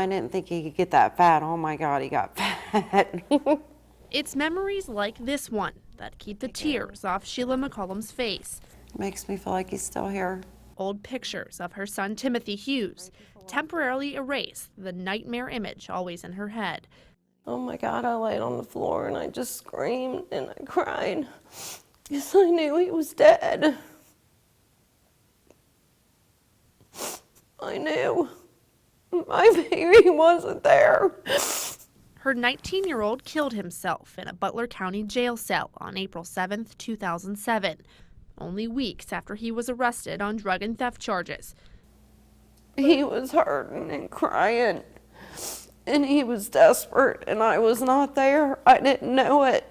I didn't think he could get that fat. Oh my God, he got fat. It's memories like this one that keep the tears off Sheila McCollum's face. Makes me feel like he's still here. Old pictures of her son Timothy Hughes temporarily erase the nightmare image always in her head. Oh my God, I laid on the floor and I just screamed and I cried because I knew he was dead. I knew my baby wasn't there. Her 19-year-old killed himself in a Butler County jail cell on April 7, 2007, only weeks after he was arrested on drug and theft charges. He was hurting and crying, and he was desperate, and I was not there. I didn't know it.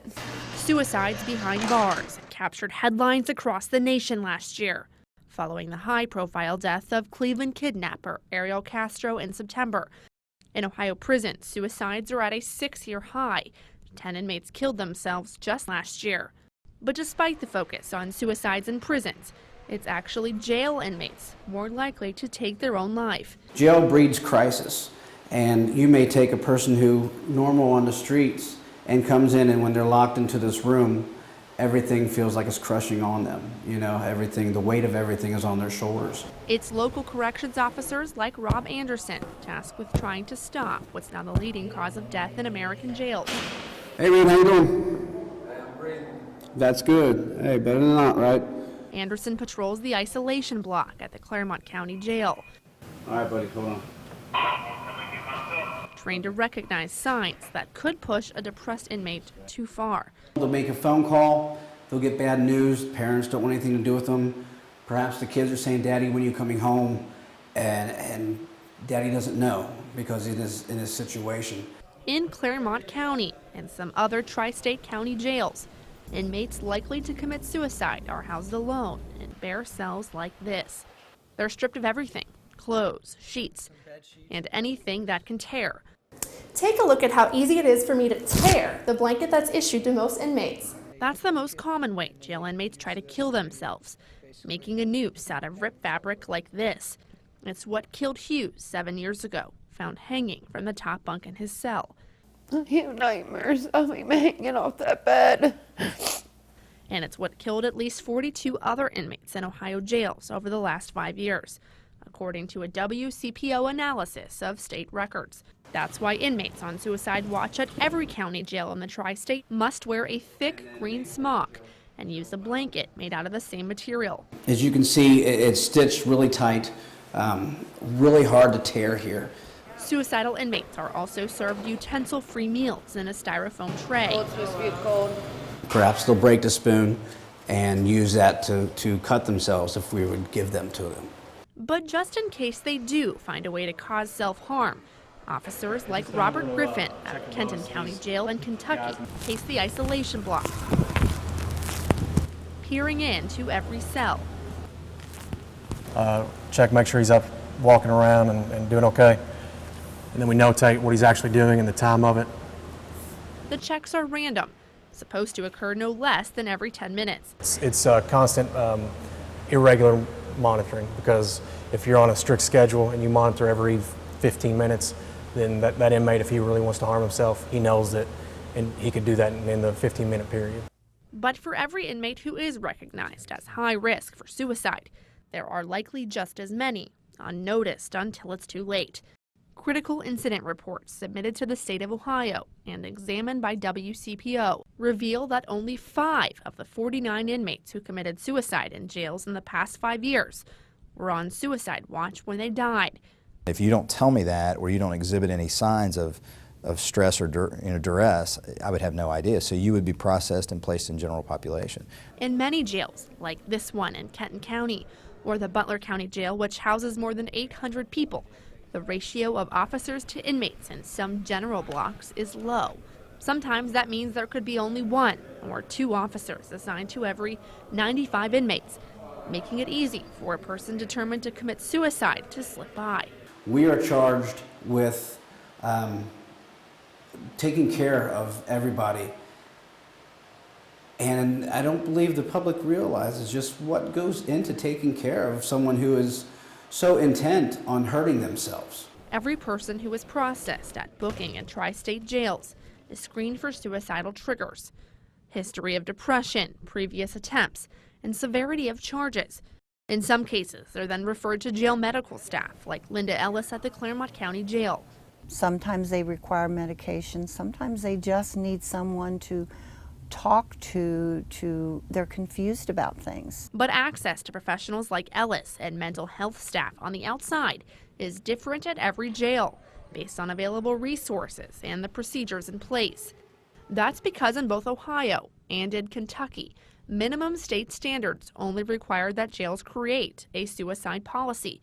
Suicides behind bars captured headlines across the nation last year, following the high-profile death of Cleveland kidnapper Ariel Castro in September. In Ohio prisons, suicides are at a 6-year high. 10 inmates killed themselves just last year. But despite the focus on suicides in prisons, it's actually jail inmates more likely to take their own life. Jail breeds crisis, and you may take a person who normal on the streets and comes in, and when they're locked into this room, everything feels like it's crushing on them. You know, everything, the weight of everything is on their shoulders. It's local corrections officers like Rob Anderson tasked with trying to stop what's now the leading cause of death in American jails. Hey, man, how you doing? Hey, I'm breathing. That's good. Hey, better than not, right? Anderson patrols the isolation block at the Claremont County Jail. All right, buddy, hold on. Trained to recognize signs that could push a depressed inmate too far. They'll make a phone call, they'll get bad news, parents don't want anything to do with them. Perhaps the kids are saying, Daddy, when are you coming home? And Daddy doesn't know because he is in this situation. In Claremont County and some other tri-state county jails, inmates likely to commit suicide are housed alone in bare cells like this. They're stripped of everything, clothes, sheets, and anything that can tear. Take a look at how easy it is for me to tear the blanket that's issued to most inmates. That's the most common way jail inmates try to kill themselves, making a noose out of ripped fabric like this. It's what killed Hughes 7 years ago, found hanging from the top bunk in his cell. I have nightmares of him hanging off that bed. And it's what killed at least 42 other inmates in Ohio jails over the last 5 years, according to a WCPO analysis of state records. That's why inmates on suicide watch at every county jail in the tri-state must wear a thick green smock and use a blanket made out of the same material. As you can see, it's stitched really tight, really hard to tear here. Suicidal inmates are also served utensil-free meals in a styrofoam tray. Oh, it's supposed to be cold. Perhaps they'll break the spoon and use that to cut themselves if we would give them to them. But just in case they do find a way to cause self-harm, officers like Robert Griffin out of Kenton County Jail in Kentucky pace the isolation block, peering into every cell. Check, make sure he's up, walking around and doing okay. And then we notate what he's actually doing and the time of it. The checks are random, supposed to occur no less than every 10 minutes. It's constant, irregular monitoring, because if you're on a strict schedule and you monitor every 15 minutes, then that inmate, if he really wants to harm himself, he knows that, and he could do that in the 15-minute period. But for every inmate who is recognized as high risk for suicide, there are likely just as many unnoticed until it's too late. Critical incident reports submitted to the state of Ohio and examined by WCPO reveal that only 5 of the 49 inmates who committed suicide in jails in the past 5 years were on suicide watch when they died. If you don't tell me that, or you don't exhibit any signs of stress or duress, I would have no idea. So you would be processed and placed in general population. In many jails, like this one in Kenton County, or the Butler County Jail, which houses more than 800 people, the ratio of officers to inmates in some general blocks is low. Sometimes that means there could be only 1 or 2 officers assigned to every 95 inmates, making it easy for a person determined to commit suicide to slip by. We are charged with taking care of everybody. And I don't believe the public realizes just what goes into taking care of someone who is so intent on hurting themselves. every person who is processed at booking and tri-state jails is screened for suicidal triggers, history of depression, previous attempts, and severity of charges. In some cases, they're then referred to jail medical staff, like Linda Ellis at the Claremont County Jail. Sometimes they require medication, sometimes they just need someone to talk to, they're confused about things. But access to professionals like Ellis and mental health staff on the outside is different at every jail, based on available resources and the procedures in place. That's because in both Ohio and in Kentucky, minimum state standards only require that jails create a suicide policy.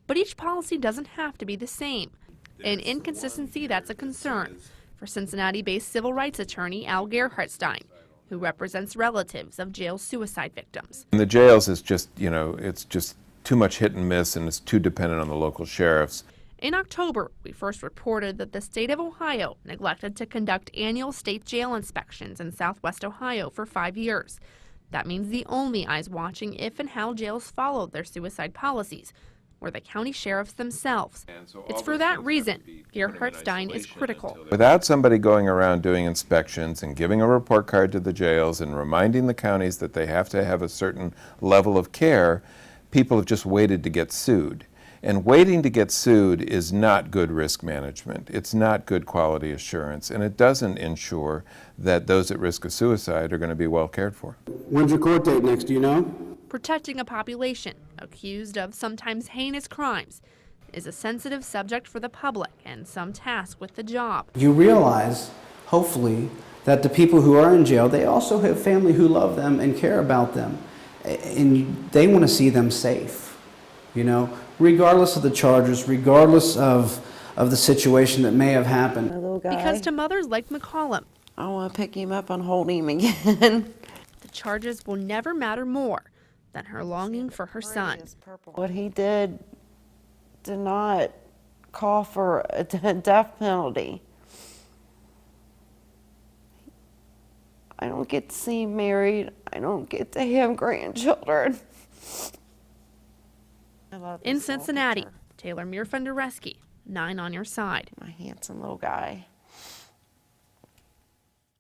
But each policy doesn't have to be the same. An inconsistency that's a concern for Cincinnati-based civil rights attorney Al Gerhardstein, who represents relatives of jail suicide victims. In the jails, it's just, it's just too much hit and miss, and it's too dependent on the local sheriffs. In October, we first reported that the state of Ohio neglected to conduct annual state jail inspections in Southwest Ohio for 5 years. That means the only eyes watching if and how jails followed their suicide policies were the county sheriffs themselves. It's for that reason Gerhardstein is critical. Without somebody going around doing inspections and giving a report card to the jails and reminding the counties that they have to have a certain level of care, people have just waited to get sued. And waiting to get sued is not good risk management. It's not good quality assurance, and it doesn't ensure that those at risk of suicide are going to be well cared for. When's your court date next, do you know? Protecting a population accused of sometimes heinous crimes is a sensitive subject for the public and some tasked with the job. You realize, hopefully, that the people who are in jail, they also have family who love them and care about them. And they want to see them safe, regardless of the charges, regardless of the situation that may have happened. My little guy. Because to mothers like McCollum, I want to pick him up and hold him again. the charges will never matter more than her longing for her son. What he did not call for a death penalty. I don't get to see him married. I don't get to have grandchildren. In Cincinnati, Taylor Mirfendereski, 9 on your side. My handsome little guy.